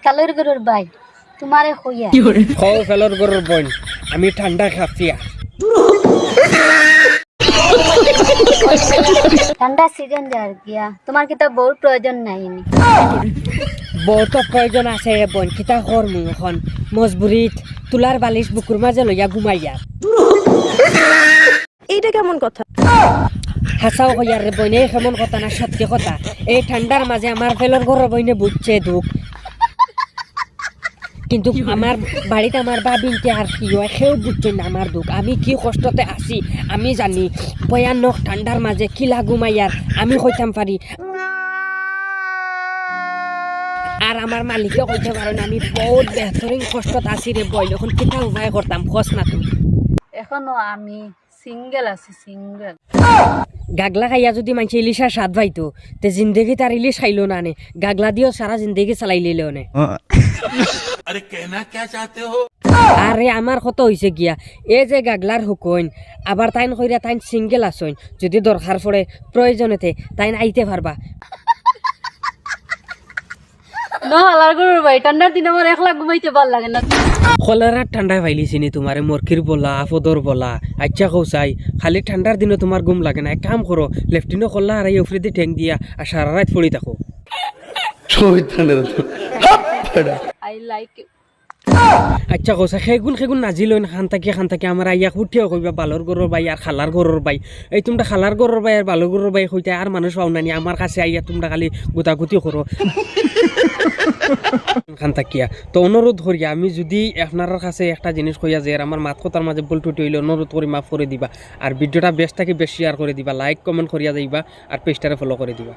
কালোর গরুর ভাই তোমারে কইয়া খাও ফেলর গরুর বোন আমি ঠান্ডা খাচ্ছি আর ঠান্ডা সিজন যার গিয়া তোমার কি তো বহুত প্রয়োজন নাই নি বহুত প্রয়োজন আছে রে বোন কিতা করমু এখন মজবুরিত তুলার বালিশ বুকুর মাঝে লইয়া ঘুমাইয়া এইটা কেমন কথা? হাসাও কইয়ার রে বোন এই কেমন কথা না সত্যি কথা এই ঠান্ডার মাঝে আমার ফেলর গরুর বইনে বুঝছে দুঃখ কিন্তু আমার বাড়িতে আমার বাবিনকে আর কি হয় সেও বুঝছে না আমার দুঃখ আমি কি কষ্টতে আছি আমি জানি ভয়ানক ঠান্ডার মাঝে কি লাগুমাইয়ার আমি কইতাম পারি আর আমার মালিকে কইতে পারেন আমি বহুত বেহতরিন কষ্টত আছি রে বই এখন কিতা উপায় করতাম খোঁজ না তুমি এখনো আমি সিঙ্গেল আছি সিঙ্গেল গাগলা খাইয়া যদি মানুষ ইলিশার স্বাদ পাইতো তে জিন্দগি তার ইলিশ খাইলো না নে গাগলা দিও সারা জিন্দগি চালাই লিলেও নে अरे कहना क्या चाहते हो? আরে আমার কত হয়েছে গিয়া এই যে গাগলার হুকইন আবার তাইন কইরা তাইন সিঙ্গেল আসইন যদি দরকার পড়ে প্রয়োজনেতে তাইন আইতে পারবা না হালার গরুর ভাই ঠান্ডার দিনে আমার একলা ঘুমাইতে ভাল লাগে না কলেরার ঠান্ডায় পাইলিছি নি তোমারে মরকির বলা আফদর বলা আচ্ছা কৌসাই খালি ঠান্ডার দিনে তোমার ঘুম লাগে না এক কাম করো লেফটিনো কল্লা আর এই উফরিতে ঠেং দিয়া আর সারা রাত পড়ি থাকো আই লাইক আচ্ছা কৌসা সেগুন নাজিল খান থাকি আমার আইয়া উঠিয়া কইবা বালর গরুর বাই আর খালার গরুর বাই এই তোমরা খালার গরুর বাই আর বালর গরুর বাই হইতে আর মানুষ পাও নানি আমার কাছে আইয়া তোমরা খালি গুতাগুতি করো খান থাকিয়া তো অনুরোধ করিয়া আমি যদি আপনার কাছে একটা জিনিস কইয়া যে আমার মাত কথার মাঝে বল টুটি হইলে অনুরোধ করি মাফ করে দিবা আর ভিডিওটা বেশ থাকি বেশ শেয়ার করে দিবা লাইক কমেন্ট করিয়া যাইবা আর পেজটারে ফলো করে দিবা।